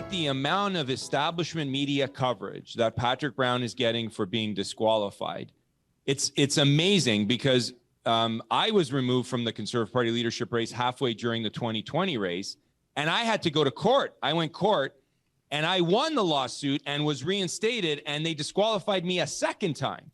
at the amount of establishment media coverage that Patrick Brown is getting for being disqualified, it's amazing because I was removed from the Conservative Party leadership race halfway during the 2020 race, and I had to go to court. I went court, and I won the lawsuit and was reinstated, and they disqualified me a second time.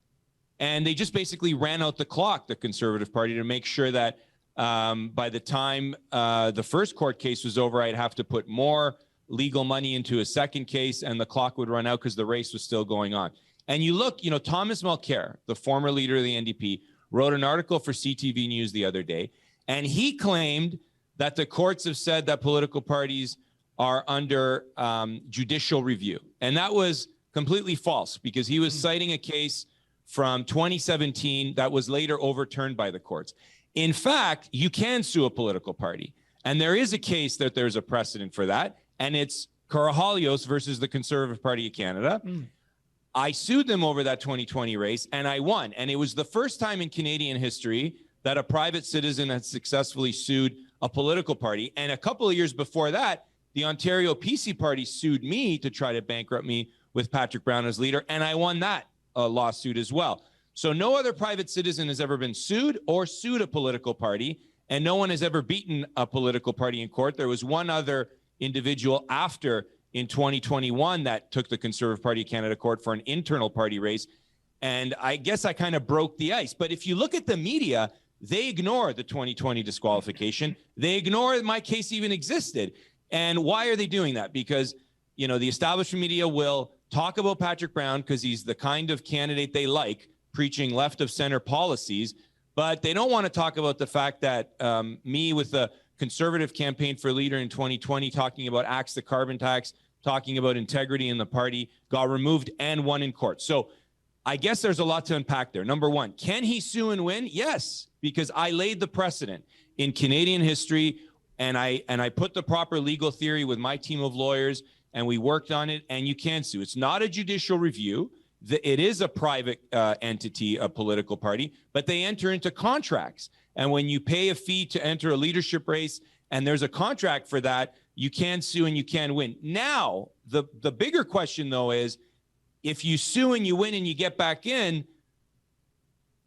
And they just basically ran out the clock, the Conservative Party, to make sure that by the time the first court case was over, I'd have to put more legal money into a second case, and the clock would run out because the race was still going on. And you look, Thomas Mulcair, the former leader of the NDP, wrote an article for CTV News the other day, and he claimed that the courts have said that political parties are under judicial review. And that was completely false because he was citing a case from 2017 that was later overturned by the courts. In fact, you can sue a political party. And there is a case that there's a precedent for that. And it's Karahalios versus the Conservative Party of Canada. I sued them over that 2020 race and I won. And it was the first time in Canadian history that a private citizen had successfully sued a political party. And a couple of years before that, the Ontario PC Party sued me to try to bankrupt me with Patrick Brown as leader. And I won that lawsuit as well. So no other private citizen has ever been sued or sued a political party, and no one has ever beaten a political party in court. There was one other individual after in 2021 that took the Conservative Party of Canada court for an internal party race, and I guess I kind of broke the ice. But if you look at the media, they ignore the 2020 disqualification. They ignore that my case even existed. And why are they doing that? Because, the establishment media will talk about Patrick Brown because he's the kind of candidate they like, preaching left of center policies, but they don't want to talk about the fact that me with the Conservative campaign for leader in 2020, talking about axe the carbon tax, talking about integrity in the party, got removed and won in court. So I guess there's a lot to unpack there. Number one, can he sue and win? Yes, because I laid the precedent in Canadian history, and I put the proper legal theory with my team of lawyers, and we worked on it, and you can sue. It's not a judicial review. It is a private entity, a political party, but they enter into contracts. And when you pay a fee to enter a leadership race and there's a contract for that, you can sue and you can win. Now, the bigger question, though, is if you sue and you win and you get back in,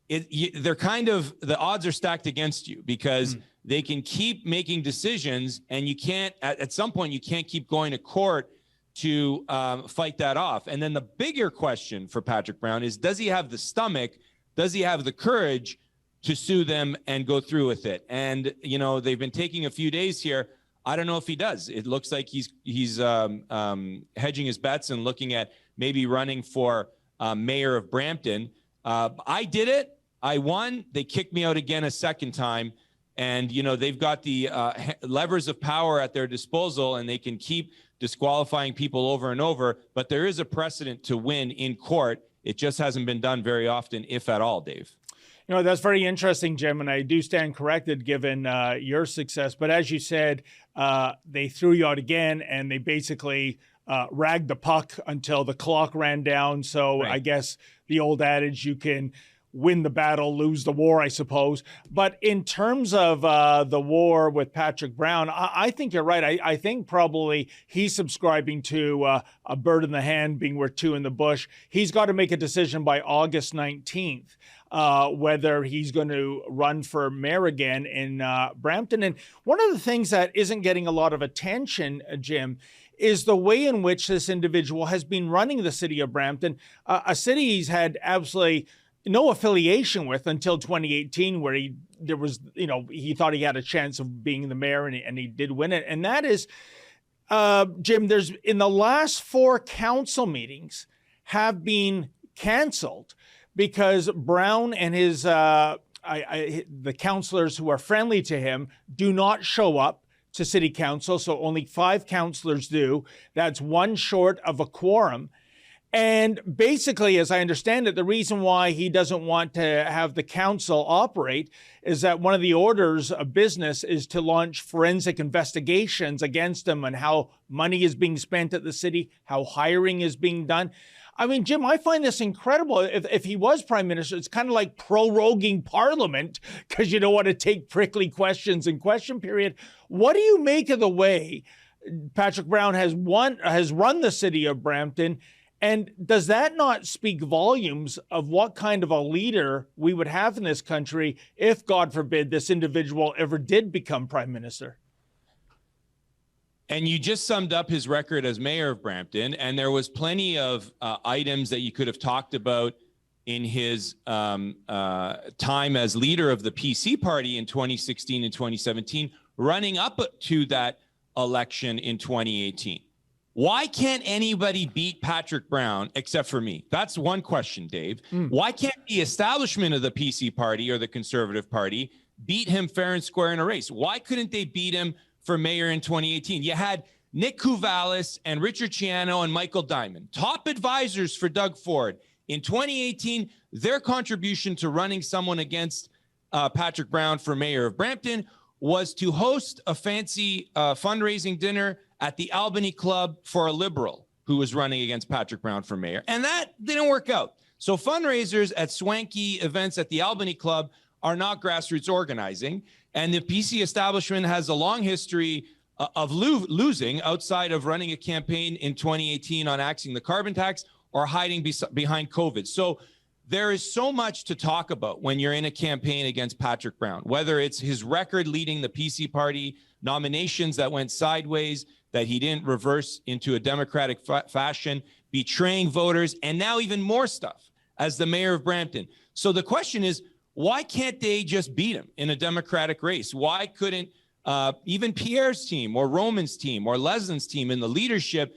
they're the odds are stacked against you because they can keep making decisions, and you can't, at some point, you can't keep going to court to fight that off. And then the bigger question for Patrick Brown is, does he have the stomach? Does he have the courage to sue them and go through with it? And, they've been taking a few days here. I don't know if he does. It looks like he's hedging his bets and looking at maybe running for mayor of Brampton. I did it. I won. They kicked me out again a second time. And, they've got the levers of power at their disposal, and they can keep disqualifying people over and over. But there is a precedent to win in court. It just hasn't been done very often, if at all, Dave. That's very interesting, Jim, and I do stand corrected given your success. But as you said, they threw you out again, and they basically ragged the puck until the clock ran down. So right. I guess the old adage, you can win the battle, lose the war, I suppose. But in terms of the war with Patrick Brown, I think you're right. I think probably he's subscribing to a bird in the hand being worth two in the bush. He's got to make a decision by August 19th. Whether he's going to run for mayor again in Brampton. And one of the things that isn't getting a lot of attention, Jim, is the way in which this individual has been running the city of Brampton, a city he's had absolutely no affiliation with until 2018, where he thought he had a chance of being the mayor, and he did win it. And that is, Jim, there's in the last 4 council meetings have been canceled because Brown and his the councillors who are friendly to him do not show up to city council. So only 5 councillors do. That's one short of a quorum. And basically, as I understand it, the reason why he doesn't want to have the council operate is that one of the orders of business is to launch forensic investigations against him and how money is being spent at the city, how hiring is being done. I mean, Jim, I find this incredible. If he was prime minister, it's kind of like proroguing parliament because you don't want to take prickly questions in question period. What do you make of the way Patrick Brown has run the city of Brampton. And does that not speak volumes of what kind of a leader we would have in this country if, God forbid, this individual ever did become prime minister? And you just summed up his record as mayor of Brampton, and there was plenty of items that you could have talked about in his time as leader of the PC party in 2016 and 2017, running up to that election in 2018. Why can't anybody beat Patrick Brown except for me? That's one question, Dave. Why can't the establishment of the PC party or the Conservative Party beat him fair and square in a race? Why couldn't they beat him for mayor in 2018? You had Nick Kouvalis and Richard Ciano and Michael Diamond, top advisors for Doug Ford. In 2018, their contribution to running someone against Patrick Brown for mayor of Brampton was to host a fancy fundraising dinner at the Albany Club for a Liberal who was running against Patrick Brown for mayor. And that didn't work out. So fundraisers at swanky events at the Albany Club are not grassroots organizing. And the PC establishment has a long history of losing outside of running a campaign in 2018 on axing the carbon tax or hiding behind COVID. So there is so much to talk about when you're in a campaign against Patrick Brown, whether it's his record leading the PC party, nominations that went sideways, that he didn't reverse into a democratic fashion, betraying voters, and now even more stuff as the mayor of Brampton. So the question is, why can't they just beat him in a democratic race? Why couldn't even Pierre's team or Roman's team or Leslie's team in the leadership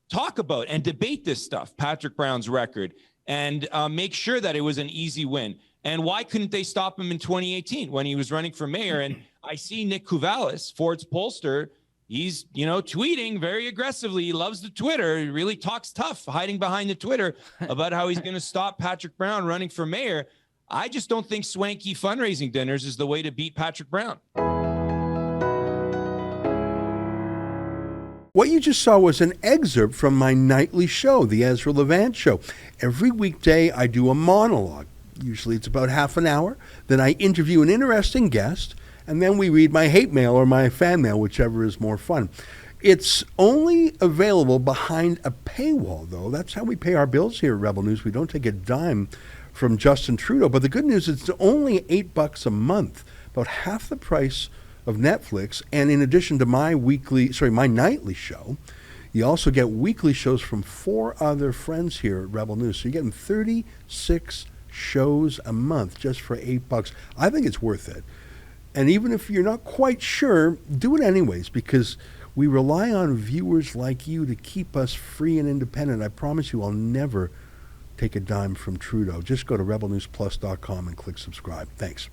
talk about and debate this stuff, Patrick Brown's record, and make sure that it was an easy win? And why couldn't they stop him in 2018 when he was running for mayor? And I see Nick Kouvalis, Ford's pollster, he's, tweeting very aggressively. He loves the Twitter. He really talks tough, hiding behind the Twitter about how he's going to stop Patrick Brown running for mayor. I just don't think swanky fundraising dinners is the way to beat Patrick Brown. What you just saw was an excerpt from my nightly show, the Ezra Levant Show. Every weekday, I do a monologue. Usually it's about half an hour. Then I interview an interesting guest, and then we read my hate mail or my fan mail, whichever is more fun. It's only available behind a paywall, though. That's how we pay our bills here at Rebel News. We don't take a dime from Justin Trudeau. But the good news is it's only $8 a month, about half the price of Netflix. And in addition to my nightly show, you also get weekly shows from 4 other friends here at Rebel News. So you're getting 36 shows a month just for $8. I think it's worth it. And even if you're not quite sure, do it anyways, because we rely on viewers like you to keep us free and independent. I promise you I'll never take a dime from Trudeau. Just go to rebelnewsplus.com and click subscribe. Thanks.